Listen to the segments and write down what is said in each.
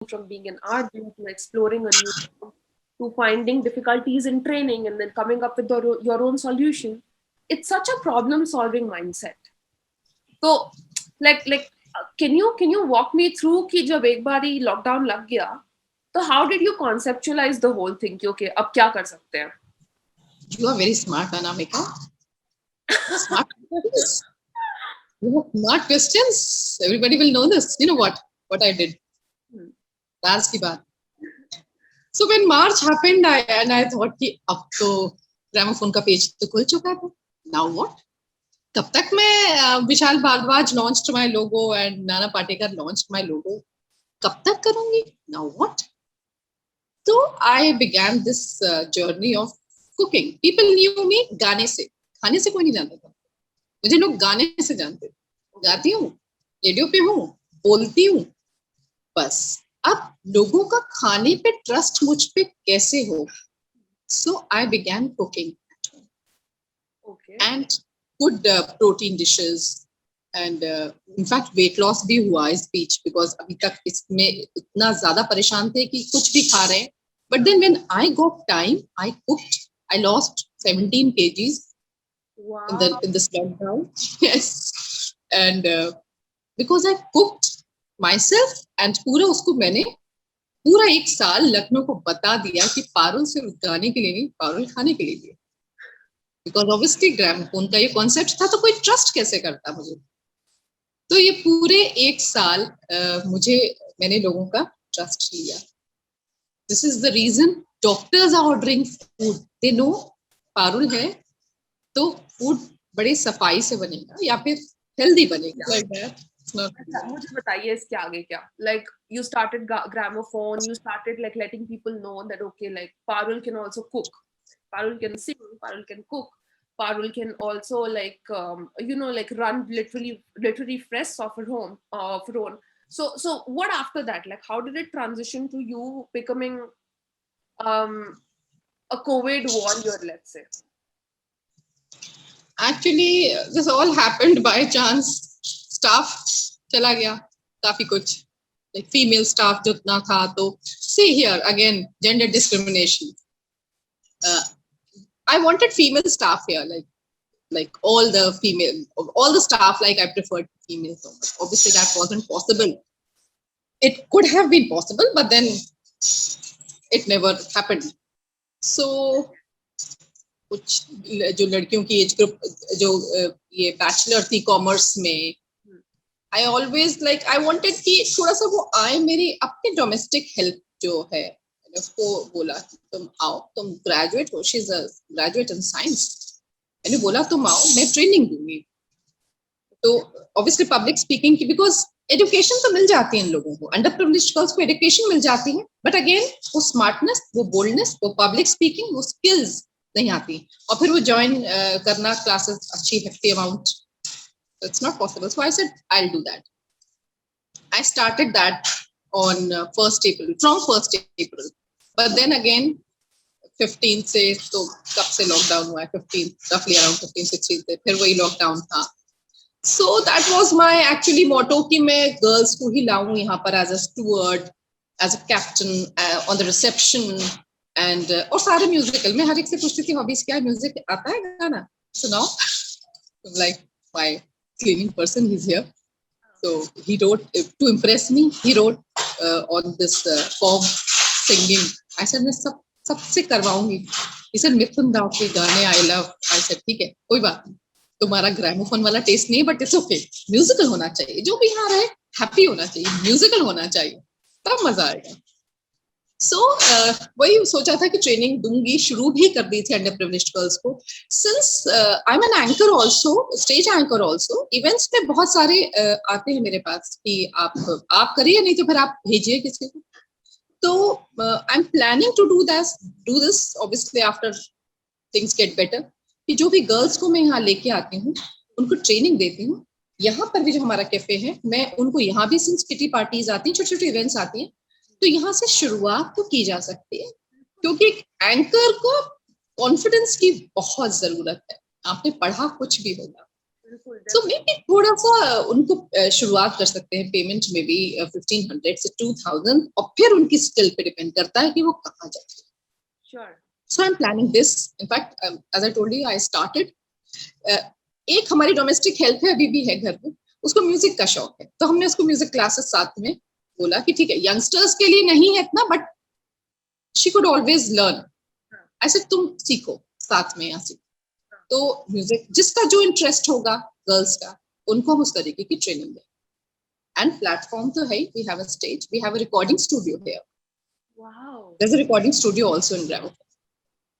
from being an RJ to exploring a new job, to finding difficulties in training and then coming up with your own solution. It's such a problem solving mindset. So can you walk me through कि जब एक बारी lockdown लग गया तो how did you conceptualize the whole thing कि okay अब क्या कर सकते हैं? You are very smart, Anamika. Smart questions. You have smart questions. Everybody will know this. You know what I did? That's the baat. So when March happened, I thought कि अब तो gramophone का page तो खुल चुका था. Now what? तब तक मैं Vishal Bhardwaj launched my logo and Nana Patekar launched my logo. कब तक करूंगी? Now what? So I began this journey of cooking. People knew me गाने से, खाने से कोई नहीं जानता था. मुझे लोग गाने से जानते थे. गाती हूँ, रेडियो पे हूँ, बोलती हूँ, बस. अब लोगों का खाने पे ट्रस्ट मुझ पे कैसे हो? So I began cooking at home. Okay. And good protein dishes. And in fact weight loss भी हुआ इस बीच because अभी तक इसमें इतना ज्यादा परेशान थे कि कुछ भी खा रहे हैं. But then when I got time, I cooked. I lost 17 kgs. Wow. in this lockdown. Yes. And because I cooked myself and पूरा उसको मैंने पूरा एक साल लखनऊ को बता दिया कि पारुल सिर्फ गाने के लिए नहीं, पारुल खाने के लिए. Because obviously ग्रामोफोन का ये कॉन्सेप्ट था तो कोई ट्रस्ट कैसे करता मुझे. तो ये पूरे एक साल मैंने लोगों का ट्रस्ट लिया. This is the reason doctors are ordering food. They know Parul है तो फूड बड़े सफाई से बनेगा या फिर हेल्दी बनेगा. Like that. अच्छा, मुझे बताइए इसके आगे क्या? Like you started gramophone, you started like letting people know that okay, like Parul can also cook, Parul can sing, Parul can cook, Parul can also like like run literally press of her home of her own. So what after that? Like how did it transition to you becoming a COVID warrior, let's say? Actually, this all happened by chance. Staff चला गया काफी कुछ, like female staff जितना था. तो see here again gender discrimination. I wanted female staff here, like all the staff, like I preferred female so much. Obviously that wasn't possible. It could have been possible but then it never happened. So कुछ जो लड़कियों की age group जो ये bachelor थी commerce में, I always like I wanted कि थोड़ा सा वो आए मेरी अपनी डोमेस्टिक हेल्प जो है. उसको बोला तुम आओ, तुम ग्रेजुएट हो, she is a graduate in science. मैंने बोला तुम आओ, मैं ट्रेनिंग दूंगी. तो ऑब्वियसली पब्लिक स्पीकिंग की, बिकॉज एजुकेशन तो मिल जाती है इन लोगों को, अंडर प्रिविलेज्ड गर्ल्स को एजुकेशन मिल जाती है, बट अगेन वो स्मार्टनेस, वो बोल्डनेस, वो पब्लिक स्पीकिंग, वो स्किल्स नहीं आती. और फिर वो ज्वाइन करना क्लासेस अच्छी hefty amount, it's not possible. So I said I'll do that. I started that on 1st April, from 1st April. But then again 15th से, तो कब से लॉकडाउन हुआ है? 15th, roughly around 15-16 से फिर वही लॉकडाउन था. So that was my actually motto कि मैं गर्ल्स को ही लाऊं यहाँ पर as a steward, as a captain, on the reception. And और सारे म्यूजिकल में हर एक से पूछती थी हॉबीज क्या है, म्यूजिक आता है गाना सुनाओ. Like my cleaning person, he's here. So he wrote, to impress me, he wrote on this form singing. I said मैं सबसे करवाऊंगी. He said मिथुन दाव के गाने I love. I said ठीक है, कोई बात नहीं, तुम्हारा ग्रामोफोन वाला टेस्ट नहीं है बट इट्स ओके, म्यूजिकल होना चाहिए, जो भी यहाँ रहे हैप्पी होना चाहिए, म्यूजिकल होना चाहिए, तब मजा आएगा. सो वही सोचा था कि ट्रेनिंग दूंगी, शुरू भी कर दी थी अंडर प्रिविलेज्ड गर्ल्स को. Since I am an anchor also, stage anchor also, events में बहुत सारे आते हैं मेरे पास कि आप करिए, नहीं तो फिर आप भेजिए किसी को. तो I am planning to do this obviously after things get better, कि जो भी गर्ल्स को मैं यहाँ लेके आती हूँ उनको ट्रेनिंग देती हूँ. यहाँ पर भी जो हमारा कैफे है, मैं उनको यहाँ भी, सिंस किटी पार्टीज आती हैं, छोटे छोटे इवेंट्स आती हैं, तो यहाँ से शुरुआत तो की जा सकती है. क्योंकि एंकर को कॉन्फिडेंस की बहुत जरूरत है. आपने पढ़ा कुछ भी होगा, बिल्कुल सो मे बी थोड़ा सा उनको शुरुआत कर सकते हैं पेमेंट में भी 1500 से 2000, और फिर उनकी स्किल पे डिपेंड करता है कि वो कहाँ जाते हैं. Sure. So I'm planning this. In fact, as I told you, I started. एक हमारी डोमेस्टिक हेल्प है, अभी भी है घर में, उसको म्यूजिक का शौक है, तो हमने उसको म्यूजिक क्लासेस साथ में बोला कि ठीक है, यंगस्टर्स के लिए नहीं है इतना, but she could always learn. ऐसे तुम सीखो साथ में यहाँ सीखो. तो म्यूजिक जिसका जो इंटरेस्ट होगा गर्ल्स का, उनको हम उस तरीके की ट्रेनिंग दें. एंड प्लेटफॉर्म तो है, we have a stage, we have a recording studio here. Wow. There's a recording studio also in Bravo.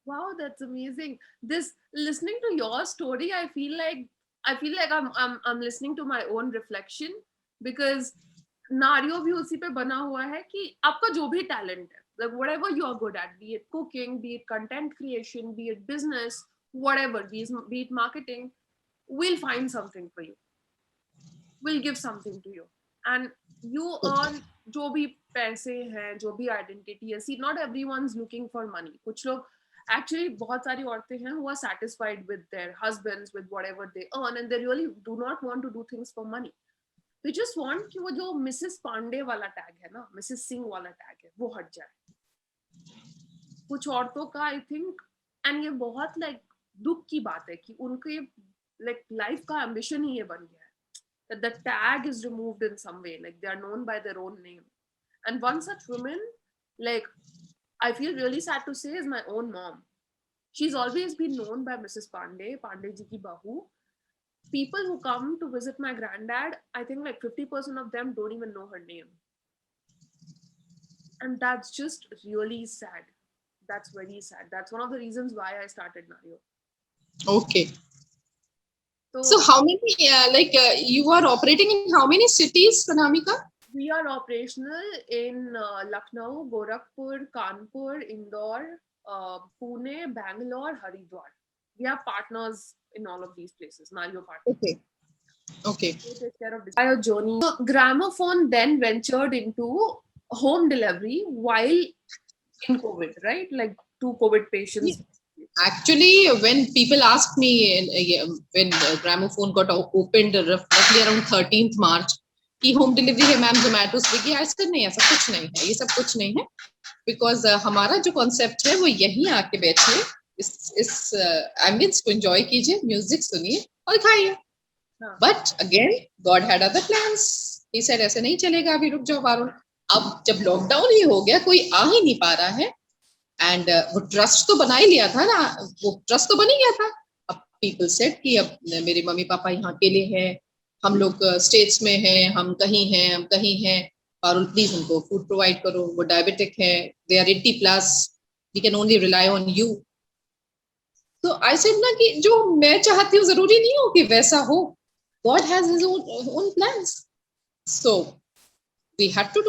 Wow, that's amazing. This listening to your story, I feel like I'm listening to my own reflection, because नारियो भी उसी पे बना हुआ है कि आपका जो भी टैलेंट है, like whatever you are good at, be it cooking, be it content creation, be it business, whatever, be it marketing, we'll find something for you. We'll give something to you, and you earn जो भी पैसे हैं, जो भी identity है. See, not everyone's looking for money. कुछ लोग actually, बहुत सारी औरतें हैं who are satisfied with their husbands, with whatever they earn, and they really do not want to do things for money. They just want कि वो जो Mrs Pandey वाला टैग है ना, मिसेस सिंह वाला टैग है, वो हट जाए. कुछ औरतों का आई थिंक, एंड ये बहुत लाइक दुख की बात है कि उनके लाइक लाइफ का एम्बिशन ही ये बन गया है, that the tag is removed in some way, like they are known by their own name. And one such woman, like, I feel really sad to say, is my own mom. She's always been known by Mrs. Pandey ji ki bahu. People who come to visit my granddad, I think like 50% of them don't even know her name. And that's just really sad. That's very sad. That's one of the reasons why I started Nario. Okay. So how many, you are operating in how many cities, Anamika? We are operational in Lucknow, Gorakhpur, Kanpur, Indore, Pune, Bangalore, Haridwar. We have partners in all of these places, Nario partners. Okay. Okay. We take care of this journey. So Gramophone then ventured into home delivery while in COVID, right? Like 2 COVID patients. Yeah. Actually, when people ask me when Gramophone got opened roughly around 13th March, कि home delivery है ma'am Zomato Swiggy, ऐसा नहीं, ऐसा कुछ नहीं है, ये सब कुछ नहीं है. बिकॉज हमारा जो कॉन्सेप्ट है वो यहीं आके बैठिए, इस एम्बियंस को एंजॉय कीजिए, म्यूजिक सुनिए और खाइए. But again God had other plans. He said ऐसे नहीं चलेगा, अभी रुक जाओ पारुल. अब जब लॉकडाउन ही हो गया, कोई आ ही नहीं पा रहा है, एंड वो ट्रस्ट तो बना ही लिया था ना, वो ट्रस्ट तो बन ही गया था. अब पीपल सेड कि अब मेरे मम्मी पापा यहाँ अकेले हैं, हम लोग स्टेट्स में हैं, हम कहीं हैं, पारुल प्लीज उनको फूड प्रोवाइड करो, वो डायबिटिक है, they are 80+, we can only rely on you. तो आई सेड ना कि जो मैं चाहती हूँ जरूरी नहीं हो कि वैसा हो. God has his own plans. So we had to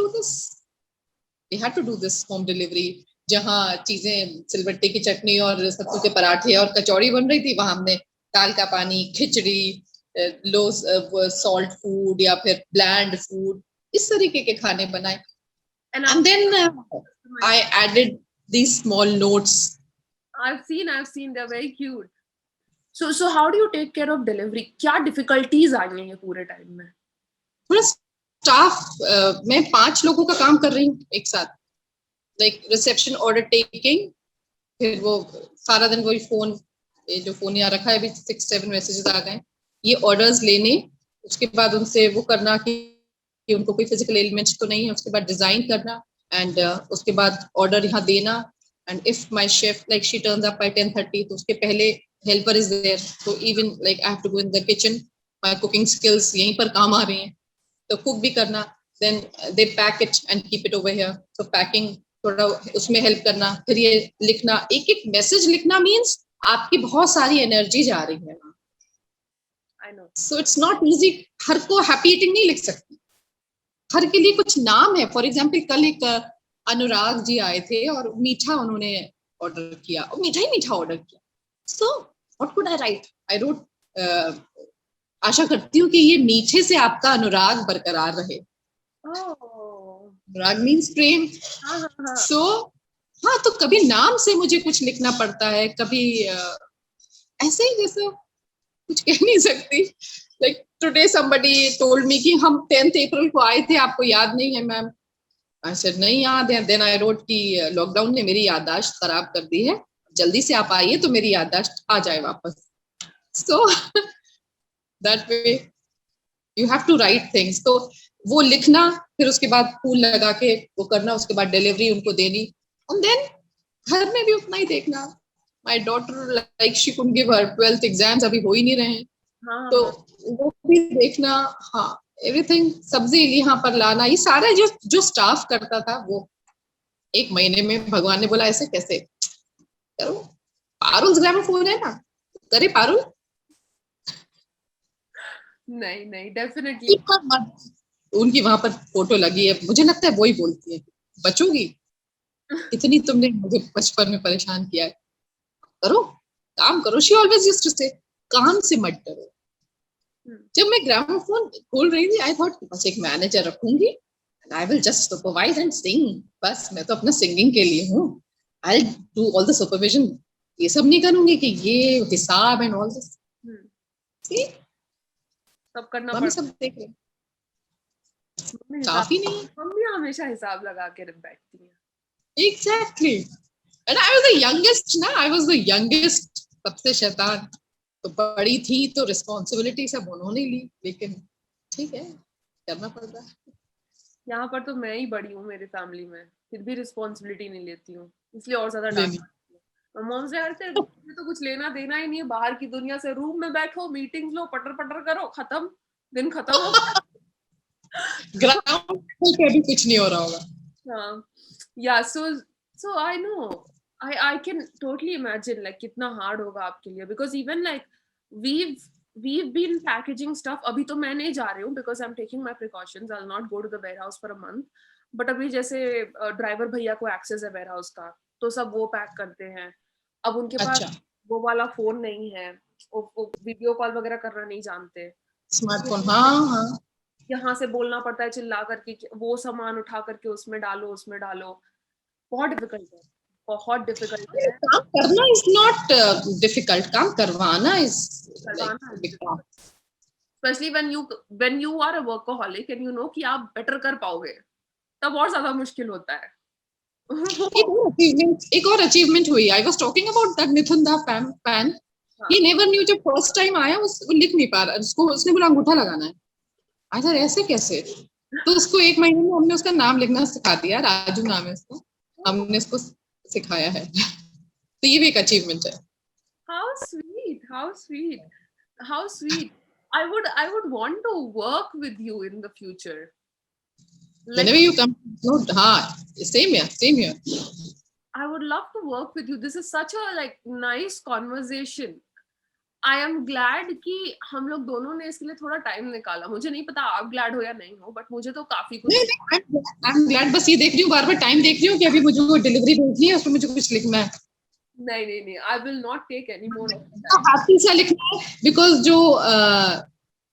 do this home delivery. जहाँ चीजें सिलबट्टे की चटनी और सत्तू के पराठे और कचौड़ी बन रही थी, वहां हमने दाल का पानी, खिचड़ी, लो सॉल्ट फूड या फिर ब्लैंड फूड, इस तरीके के खाने बनाए. And then I added these small notes. I've seen, they're very cute. So how do you take care of delivery? क्या difficulties आई हैं पूरे टाइम में? पूरा स्टाफ, मैं 5 लोगों का काम कर रही हूँ एक साथ, लाइक रिसेप्शन, ऑर्डर टेकिंग, फिर वो सारा दिन वही फोन, ये जो फोन यहाँ रखा है, अभी 6-7 मैसेजेस आ गए, ये ऑर्डर्स लेने, उसके बाद उनसे वो करना कि उनको कोई फिजिकल एलिमेंट्स तो नहीं है, उसके बाद डिजाइन करना, एंड उसके बाद ऑर्डर यहाँ देना. And if my chef like she turns up by 10:30, तो उसके पहले हेल्पर इज देयर, तो even like I have to go in the kitchen. My cooking skills यहीं पर काम आ रही हैं, तो कुक भी करना. Then they pack it and keep it over here, तो पैकिंग थोड़ा उसमें हेल्प करना. फिर ये लिखना, एक एक मैसेज लिखना मीन्स आपकी बहुत सारी एनर्जी जा रही है. I know. So it's not easy. हर को हैप्पी ईटिंग नहीं लिख सकती, हर के लिए कुछ नाम है. फॉर एग्जाम्पल कल एक अनुराग जी आए थे और मीठा उन्होंने ऑर्डर किया, और मीठा ऑर्डर किया. So what could I write? I wrote, आशा करती हूँ कि ये मीठे से आपका अनुराग बरकरार रहे. अनुराग मीन्स प्रेम. सो हाँ, तो कभी नाम से मुझे कुछ लिखना पड़ता है, कभी ऐसे ही जैसे कुछ कह नहीं सकती. Like today somebody told me कि हम 10th April को आए थे, आपको याद नहीं है मैम? I said नहीं याद है. Then I wrote कि लॉकडाउन ने मेरी याददाश्त खराब कर दी है, जल्दी से आप आइए तो मेरी याददाश्त आ जाए वापस. So that way you have to write things. तो वो लिखना, फिर उसके बाद फूल लगा के वो करना, उसके बाद डिलीवरी उनको देनी, and then घर में भी उतना ही देखना. My daughter like she couldn't give her 12th exams, अभी हो ही नहीं रहे हैं. हाँ तो हाँ वो भी देखना. हाँ, एवरीथिंग, सब्जी यहाँ पर लाना, ये सारा जो जो स्टाफ करता था वो 1 महीने में भगवान ने बोला ऐसे कैसे करो. पारुल ग्रामोफोन है ना, करे पारुल. नहीं नहीं डेफिनेटली. उनकी वहां पर फोटो लगी है, मुझे लगता है वो ही बोलती है, बचोगी, इतनी तुमने मुझे बचपन में परेशान किया है, करो काम करो. शी ऑलवेज यूज्ड टू से काम से मत डरो. जब मैं ग्रामोफोन खोल रही थी, आई थॉट बस एक मैनेजर रखूंगी, I will just supervise and सिंग. बस मैं तो अपना सिंगिंग के लिए हूँ, I do all the supervision. ये सब नहीं करूंगी कि ये हिसाब एंड ऑल दिस. सब करना मम्मी पड़ता सब देख रहे, है. काफी नहीं. मम्मी हमेशा हिसाब लगा के बैठती हैं. Exactly. And I was the youngest ना, I was the youngest, सबसे शैतान. तो बड़ी थी तो रिस्पॉन्सिबिलिटी सब उन्होंने ली, लेकिन ठीक है, करना पड़ता है. यहाँ पर तो मैं ही बड़ी हूँ मेरी फैमिली में, फिर भी रिस्पॉन्सिबिलिटी नहीं लेती हूँ, इसलिए और ज्यादा डांट. मॉम से यार तेरे तो कुछ लेना देना ही नहीं है बाहर की दुनिया से, रूम में बैठो, मीटिंग्स लो, पटर पटर करो, खत्म, दिन खत्म हो गया. ग्राउंड पे अभी कुछ नहीं हो रहा होगा. हाँ, yeah, so I know, I can totally imagine like कितना hard होगा आपके लिए, because even like we've been packaging stuff. अभी तो मैं नहीं जा रही हूँ because I'm taking my precautions. I'll not go to the warehouse for a month. But अभी जैसे ड्राइवर भैया को एक्सेस है warehouse का, तो सब वो पैक करते हैं. अब उनके पास अच्छा, वो वाला फोन नहीं है, वो वीडियो कॉल वगैरह करना नहीं जानते. स्मार्टफोन. हाँ हाँ, यहाँ से बोलना पड़ता है चिल्ला करके कि वो सामान उठा करके उसमें डालो, उसमें डालो. बहुत डिफिकल्ट है, बहुत डिफिकल्ट है. काम करना इज नॉट डिफिकल्ट, काम करवाना इज करवाना like. Specially when you are a workaholic and you know कि आप बेटर कर पाओगे, तब और ज्यादा मुश्किल होता है. एक और अचीवमेंट हुई. I was talking about that Mithun da पैन. ही नेवर न्यू, जब फर्स्ट टाइम आया वो लिख नहीं पा रहा, उसने बोला अंगूठा लगाना है. आई सर ऐसे कैसे? तो उसको 1 महीने में हमने उसका नाम लिखना सिखा दिया. राजू नाम है उसका, हमने उसको सिखाया है. तो ये भी एक अचीवमेंट है. How sweet, how sweet, how sweet. I would want to work with you in the future. Whenever you come, no, हाँ, same here. I would love to work with you. This is such a like nice conversation. I am glad कि हम लोग दोनों ने इसके लिए थोड़ा time निकाला. मुझे नहीं पता आप ग्लैड हो या नहीं हो, बट मुझे तो काफी कुछ. I am glad. बस ये देख रही हूँ, बार बार टाइम देख रही हूँ कि अभी मुझे वो डिलीवरी भेजनी है, उसमें मुझे कुछ लिखना है. नहीं, I will not take any more of हाथी से लिखना है, बिकॉज जो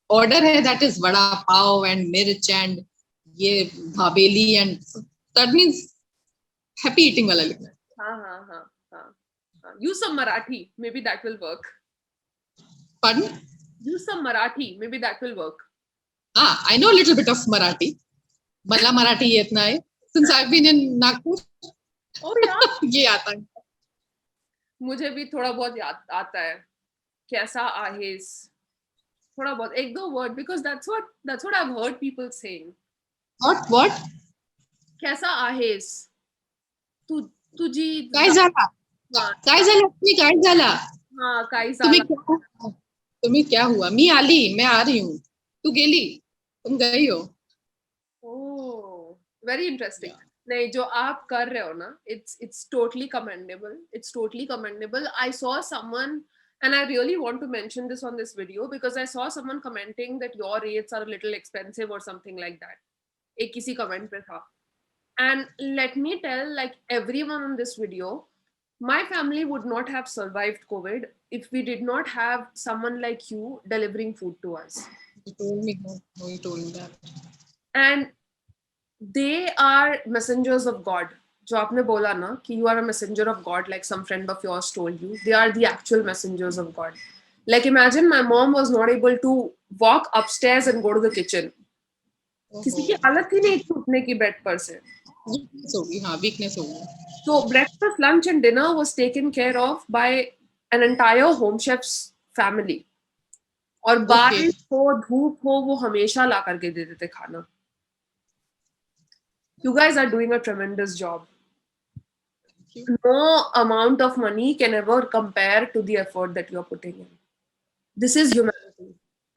ऑर्डर है that is vada pav and mirch and ये भावेली and that means happy eating वाला लिखना है. हाँ. Use some Marathi, maybe that will work. Pardon? Use some Marathi, maybe that will work. I know a little bit of Marathi. मला मराठी येत नाही. Since I've been in Nagpur. Oh yeah. ये आता है. मुझे भी थोड़ा बहुत याद आता है. कैसा आहेस? थोड़ा बहुत, एक दो word, because that's what I've heard people saying. What? कैसा आहेस? तुझी काय झाला? काय झाला? हाँ, काय झाला? तुम्हें क्या हुआ? मी आली, मैं आ रही हूँ. तू गेली, तुम गई हो. Oh, very interesting. नहीं, जो आप कर रहे हो ना, it's totally commendable. It's totally commendable. I saw someone, and I really want to mention this on this video because I saw someone commenting that your rates are a little expensive or something like that. एक किसी comment पे था. And let me tell like everyone on this video, my family would not have survived COVID if we did not have someone like you delivering food to us. You told me. No, you told me that. And they are messengers of God. जो आपने बोला ना कि you are a messenger of God, like some friend of yours told you, they are the actual messengers of God. Like imagine my mom was not able to walk upstairs and go to the kitchen. किसी की हालत ही नहीं थी उठने की bed पर से. Weakness होगी, हाँ वीकनेस होगी. So breakfast, lunch and dinner was taken care of by an entire home chef's family. और बारिश हो धूप हो वो हमेशा ला करके देते थे खाना. You guys are doing a tremendous job. No amount of money can ever compare to the effort that you are putting in. This is humanity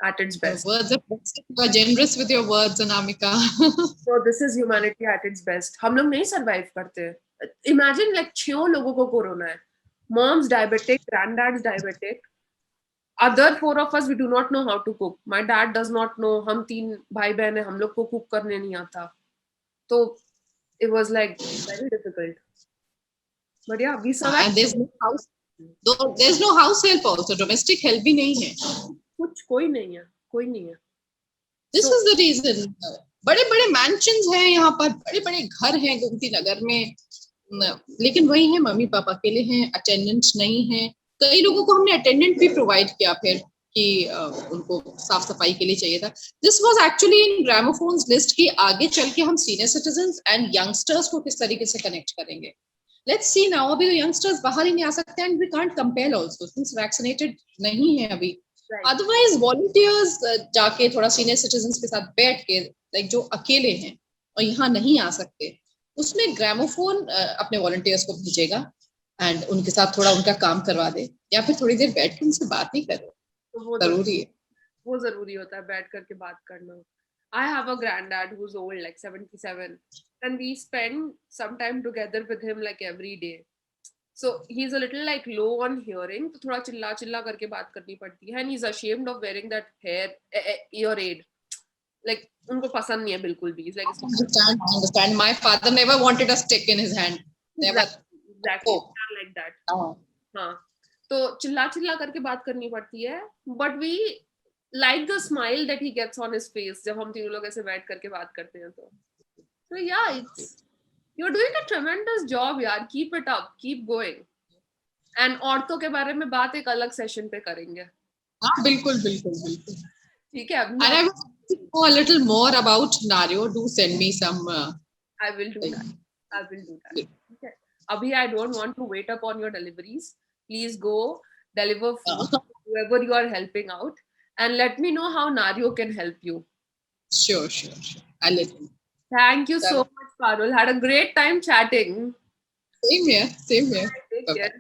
at its best. Words are best. You are generous with your words, Anamika. So this is humanity at its best. हम लोग नहीं survive करते. Imagine like 6 लोगों को corona है. Mom's diabetic, granddad's diabetic. Other 4 of us, we do not know how to cook. My dad does not know. हम 3 भाई बहन हैं, हम लोग को cook करने नहीं आता. तो it was like very difficult. But yeah, we survived. And there's no house. There's no house help also. Domestic help भी नहीं है. कुछ कोई नहीं है, कोई नहीं है. This is the reason. बड़े बड़े mansions हैं यहाँ पर, बड़े बड़े घर हैं गोमती नगर में, लेकिन वही है मम्मी पापा अकेले हैं, अटेंडेंट नहीं है. कई लोगों को हमने अटेंडेंट भी प्रोवाइड किया फिर कि उनको साफ सफाई के लिए चाहिए था. This was actually in gramophones list कि आगे चल के हम सीनियर सिटीजन्स एंड यंगस्टर्स को किस तरीके से कनेक्ट करेंगे. Let's see now. अभी तो यंगस्टर्स बाहर ही नहीं आ सकते and we can't compel also since vaccinated नहीं है अभी. अदरवाइज वॉलंटियर्स जाके थोड़ा सीनियर सिटीजन्स के साथ बैठ के, लाइक जो अकेले हैं और यहाँ नहीं आ सकते, उसमें ग्रामोफोन अपने वॉलंटियर्स को भेजेगा एंड उनके साथ थोड़ा उनका काम करवा दे, या फिर थोड़ी देर बैठ के उनसे बात ही करे. तो जरूरी है, वो जरूरी होता है बैठ करके बात करना. I have a granddad who's old, like 77, and we spend some time together with him like every day. So he's a little like low on hearing, तो थोड़ा चिल्ला चिल्ला करके बात करनी पड़ती है. And he's ashamed of wearing that ear aid. Like उनको पसंद नहीं है बिल्कुल भी. He's like, I understand. My father never wanted a stick in his hand. Never. Exactly. Not like that. हाँ. तो चिल्ला चिल्ला करके बात करनी पड़ती है. But we like the smile that he gets on his face जब हम तीनों लोग ऐसे बैठ करके बात करते हैं तो. So yeah, you're doing a tremendous job यार. Keep it up. Keep going. And औरतों के बारे में बात एक अलग सेशन पे करेंगे. हाँ बिल्कुल बिल्कुल बिल्कुल. ठीक है. And I want to know a little more about Nario. Do send me some. I will do that. I will do that. Okay. Abhi, I don't want to wait upon your deliveries. Please go deliver food to whoever you are helping out, and let me know how Nario can help you. Sure. I'll let you know. Thank you so much, Parul. Had a great time chatting. Same here. Take care.